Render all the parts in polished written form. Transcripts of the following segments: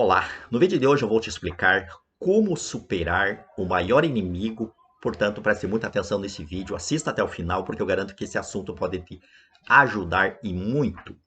Olá, no vídeo de hoje eu vou te explicar como superar o maior inimigo. Portanto, preste muita atenção nesse vídeo, assista até o final, porque eu garanto que esse assunto pode te ajudar e muito.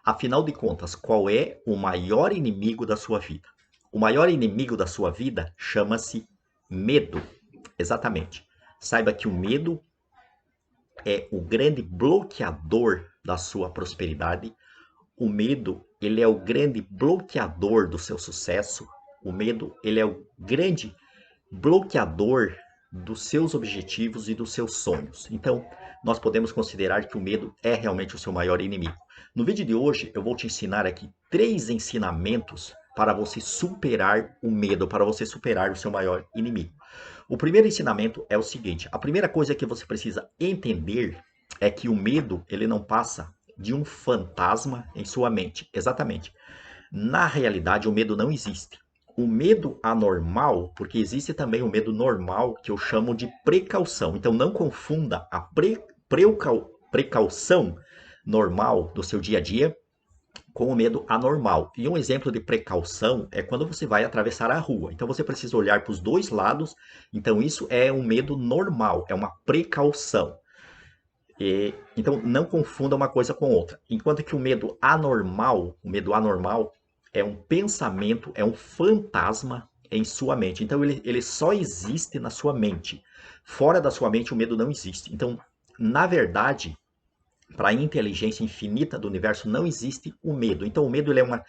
Afinal de contas, qual é o maior inimigo da sua vida? O maior inimigo da sua vida chama-se medo. Exatamente. Saiba que o medo é o grande bloqueador da sua prosperidade. O medo, ele é o grande bloqueador do seu sucesso. O medo, ele é o grande bloqueador dos seus objetivos e dos seus sonhos. Então, nós podemos considerar que o medo é realmente o seu maior inimigo. No vídeo de hoje, eu vou te ensinar aqui 3 ensinamentos para você superar o medo, para você superar o seu maior inimigo. O primeiro ensinamento é o seguinte: a primeira coisa que você precisa entender é que o medo, ele não passa de um fantasma em sua mente. Exatamente. Na realidade, o medo não existe. O medo anormal, porque existe também o medo normal, que eu chamo de precaução. Então, não confunda a precaução normal do seu dia a dia com o medo anormal. E um exemplo de precaução é quando você vai atravessar a rua. Então, você precisa olhar para os dois lados. Então, isso é um medo normal, é uma precaução. Então, não confunda uma coisa com outra. Enquanto que o medo anormal é um pensamento, é um fantasma em sua mente. Então, ele só existe na sua mente. Fora da sua mente, o medo não existe. Então, na verdade, para a inteligência infinita do universo, não existe o medo. Então, o medo ele é uma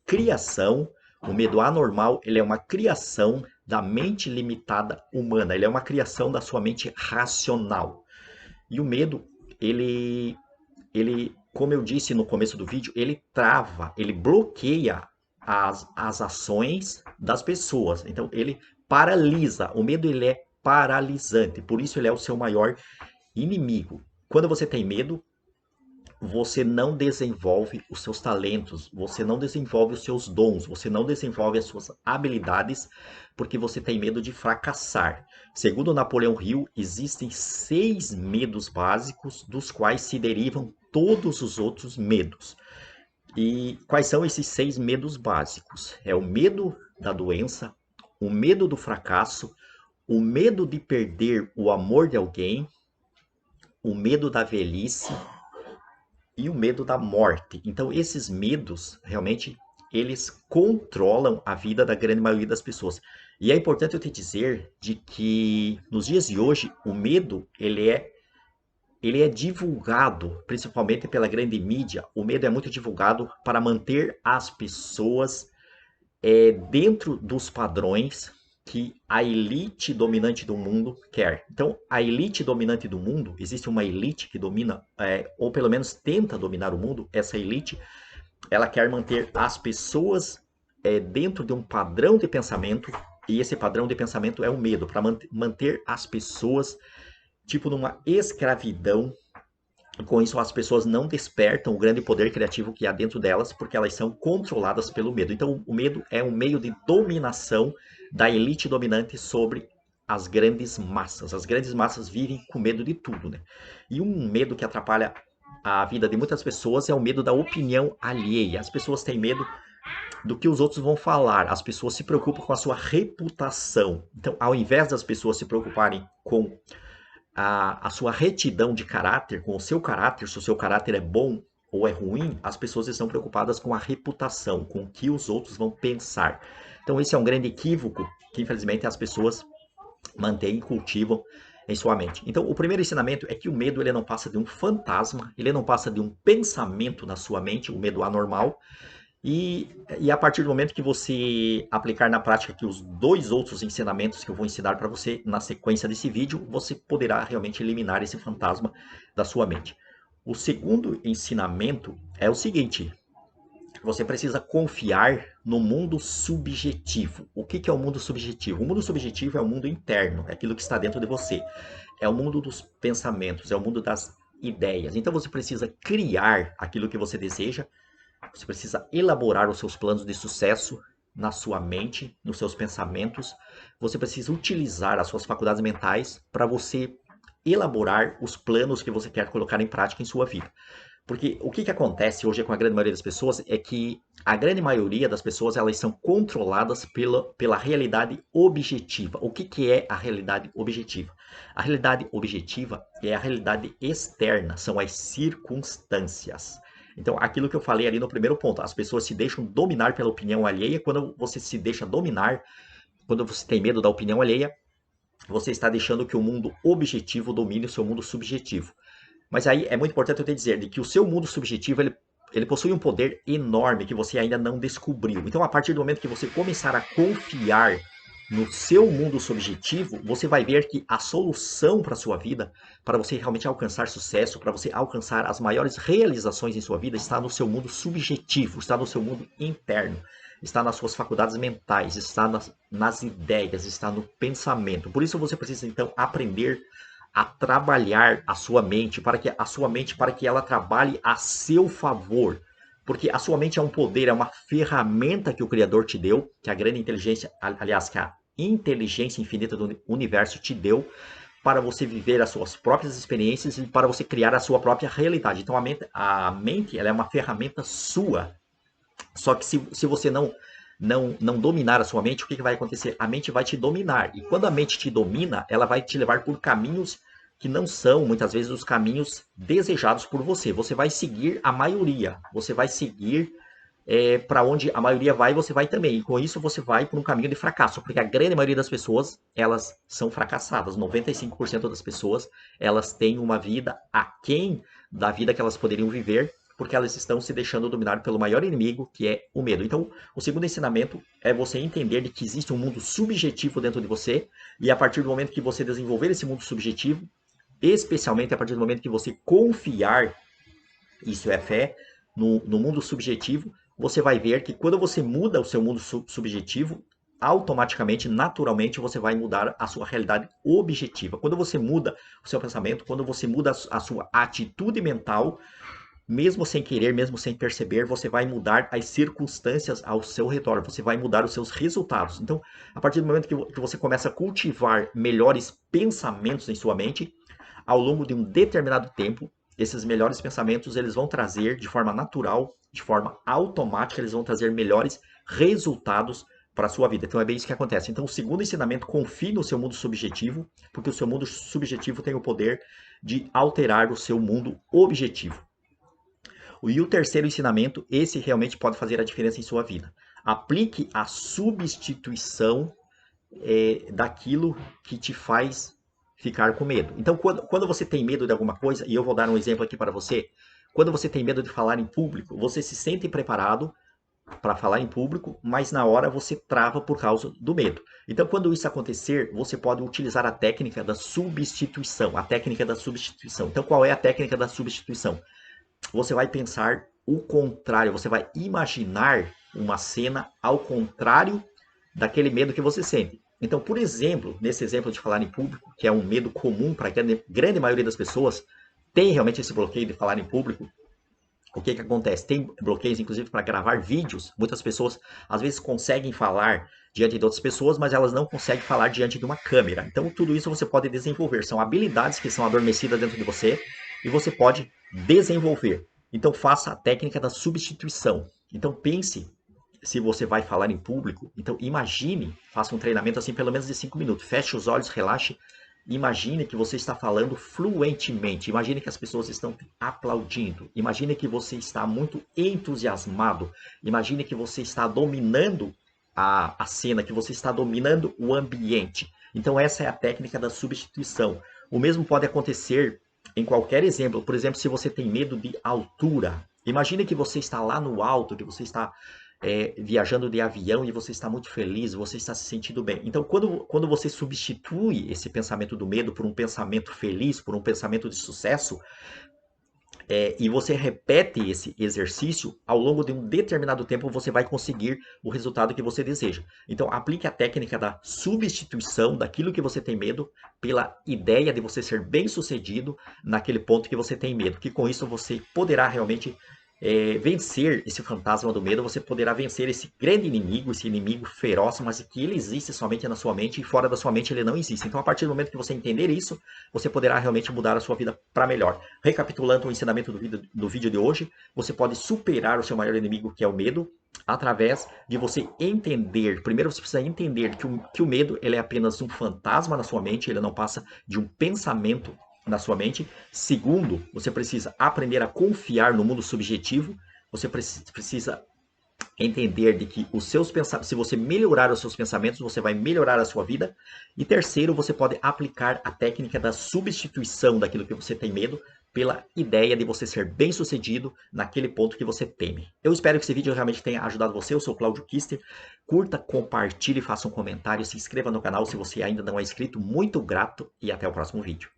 criação, o medo anormal ele é uma criação da mente limitada humana. Ele é uma criação da sua mente racional. E o medo, como eu disse no começo do vídeo, ele trava, ele bloqueia as ações das pessoas. Então, ele paralisa. O medo, ele é paralisante. Por isso, ele é o seu maior inimigo. Quando você tem medo, você não desenvolve os seus talentos, você não desenvolve os seus dons, você não desenvolve as suas habilidades, porque você tem medo de fracassar. Segundo Napoleão Hill, existem 6 medos básicos, dos quais se derivam todos os outros medos. E quais são esses 6 medos básicos? É o medo da doença, o medo do fracasso, o medo de perder o amor de alguém, o medo da velhice, e o medo da morte. Então, esses medos, realmente, eles controlam a vida da grande maioria das pessoas. E é importante eu te dizer de que nos dias de hoje, o medo, ele é divulgado, principalmente pela grande mídia. O medo é muito divulgado para manter as pessoas dentro dos padrões que a elite dominante do mundo quer. Então, a elite dominante do mundo, existe uma elite que domina, ou pelo menos tenta dominar o mundo. Essa elite, ela quer manter as pessoas dentro de um padrão de pensamento, e esse padrão de pensamento é o medo, para manter as pessoas tipo numa escravidão. Com isso, as pessoas não despertam o grande poder criativo que há dentro delas, porque elas são controladas pelo medo. Então, o medo é um meio de dominação da elite dominante sobre as grandes massas. As grandes massas vivem com medo de tudo, né? E um medo que atrapalha a vida de muitas pessoas é o medo da opinião alheia. As pessoas têm medo do que os outros vão falar. As pessoas se preocupam com a sua reputação. Então, ao invés das pessoas se preocuparem com a sua retidão de caráter, com o seu caráter, se o seu caráter é bom ou é ruim, as pessoas estão preocupadas com a reputação, com o que os outros vão pensar. Então, esse é um grande equívoco que, infelizmente, as pessoas mantêm e cultivam em sua mente. Então, o primeiro ensinamento é que o medo ele não passa de um fantasma, ele não passa de um pensamento na sua mente, o medo anormal, e a partir do momento que você aplicar na prática aqui os 2 outros ensinamentos que eu vou ensinar para você na sequência desse vídeo, você poderá realmente eliminar esse fantasma da sua mente. O segundo ensinamento é o seguinte: você precisa confiar no mundo subjetivo. O que é o mundo subjetivo? O mundo subjetivo é o mundo interno, é aquilo que está dentro de você. É o mundo dos pensamentos, é o mundo das ideias. Então você precisa criar aquilo que você deseja. Você precisa elaborar os seus planos de sucesso na sua mente, nos seus pensamentos. Você precisa utilizar as suas faculdades mentais para você elaborar os planos que você quer colocar em prática em sua vida. Porque o que acontece hoje com a grande maioria das pessoas é que a grande maioria das pessoas elas são controladas pela realidade objetiva. O que é a realidade objetiva? A realidade objetiva é a realidade externa, são as circunstâncias. Então, aquilo que eu falei ali no primeiro ponto, as pessoas se deixam dominar pela opinião alheia. Quando você se deixa dominar, quando você tem medo da opinião alheia, você está deixando que o mundo objetivo domine o seu mundo subjetivo. Mas aí é muito importante eu te dizer de que o seu mundo subjetivo ele possui um poder enorme que você ainda não descobriu. Então, a partir do momento que você começar a confiar no seu mundo subjetivo, você vai ver que a solução para a sua vida, para você realmente alcançar sucesso, para você alcançar as maiores realizações em sua vida, está no seu mundo subjetivo, está no seu mundo interno, está nas suas faculdades mentais, está nas ideias, está no pensamento. Por isso você precisa então aprender a trabalhar a sua mente, para que ela trabalhe a seu favor. Porque a sua mente é um poder, é uma ferramenta que o Criador te deu, que a grande inteligência, aliás, que a inteligência infinita do universo te deu, para você viver as suas próprias experiências e para você criar a sua própria realidade. Então a mente ela é uma ferramenta sua. Só que se você não dominar a sua mente, o que vai acontecer? A mente vai te dominar. E quando a mente te domina, ela vai te levar por caminhos que não são, muitas vezes, os caminhos desejados por você. Você vai seguir a maioria. Você vai seguir para onde a maioria vai, você vai também. E com isso você vai por um caminho de fracasso. Porque a grande maioria das pessoas, elas são fracassadas. 95% das pessoas, elas têm uma vida aquém da vida que elas poderiam viver, porque elas estão se deixando dominar pelo maior inimigo, que é o medo. Então, o segundo ensinamento é você entender de que existe um mundo subjetivo dentro de você, e a partir do momento que você desenvolver esse mundo subjetivo, especialmente a partir do momento que você confiar, isso é fé, no mundo subjetivo, você vai ver que quando você muda o seu mundo subjetivo, automaticamente, naturalmente, você vai mudar a sua realidade objetiva. Quando você muda o seu pensamento, quando você muda a sua atitude mental, mesmo sem querer, mesmo sem perceber, você vai mudar as circunstâncias ao seu redor, você vai mudar os seus resultados. Então, a partir do momento que você começa a cultivar melhores pensamentos em sua mente, ao longo de um determinado tempo, esses melhores pensamentos eles vão trazer de forma natural, de forma automática, eles vão trazer melhores resultados para a sua vida. Então é bem isso que acontece. Então o segundo ensinamento, confie no seu mundo subjetivo, porque o seu mundo subjetivo tem o poder de alterar o seu mundo objetivo. E o terceiro ensinamento, esse realmente pode fazer a diferença em sua vida. Aplique a substituição daquilo que te faz ficar com medo. Então, quando você tem medo de alguma coisa, e eu vou dar um exemplo aqui para você, quando você tem medo de falar em público, você se sente preparado para falar em público, mas na hora você trava por causa do medo. Então, quando isso acontecer, você pode utilizar a técnica da substituição. A técnica da substituição. Então, qual é a técnica da substituição? Você vai pensar o contrário, você vai imaginar uma cena ao contrário daquele medo que você sente. Então, por exemplo, nesse exemplo de falar em público, que é um medo comum para a grande maioria das pessoas, tem realmente esse bloqueio de falar em público. O que acontece? Tem bloqueios, inclusive, para gravar vídeos. Muitas pessoas, às vezes, conseguem falar diante de outras pessoas, mas elas não conseguem falar diante de uma câmera. Então, tudo isso você pode desenvolver. São habilidades que são adormecidas dentro de você e você pode desenvolver. Então, faça a técnica da substituição. Então, pense se você vai falar em público. Então, imagine, faça um treinamento assim, pelo menos de 5 minutos. Feche os olhos, relaxe. Imagine que você está falando fluentemente. Imagine que as pessoas estão aplaudindo. Imagine que você está muito entusiasmado. Imagine que você está dominando a cena, que você está dominando o ambiente. Então, essa é a técnica da substituição. O mesmo pode acontecer em qualquer exemplo. Por exemplo, se você tem medo de altura. Imagine que você está lá no alto, que você está viajando de avião e você está muito feliz, você está se sentindo bem. Então, quando você substitui esse pensamento do medo por um pensamento feliz, por um pensamento de sucesso, e você repete esse exercício, ao longo de um determinado tempo você vai conseguir o resultado que você deseja. Então, aplique a técnica da substituição daquilo que você tem medo pela ideia de você ser bem-sucedido naquele ponto que você tem medo, que com isso você poderá realmente vencer esse fantasma do medo, você poderá vencer esse grande inimigo, esse inimigo feroz, mas que ele existe somente na sua mente e fora da sua mente ele não existe. Então, a partir do momento que você entender isso, você poderá realmente mudar a sua vida para melhor. Recapitulando o ensinamento do vídeo de hoje, você pode superar o seu maior inimigo, que é o medo, através de você entender. Primeiro, você precisa entender que o medo ele é apenas um fantasma na sua mente, ele não passa de um pensamento na sua mente. Segundo, você precisa aprender a confiar no mundo subjetivo. Você precisa entender de que os seus pensamentos, se você melhorar os seus pensamentos, você vai melhorar a sua vida. E terceiro, você pode aplicar a técnica da substituição daquilo que você tem medo pela ideia de você ser bem-sucedido naquele ponto que você teme. Eu espero que esse vídeo realmente tenha ajudado você. Eu sou o Cláudio Kister. Curta, compartilhe, faça um comentário, se inscreva no canal se você ainda não é inscrito. Muito grato e até o próximo vídeo.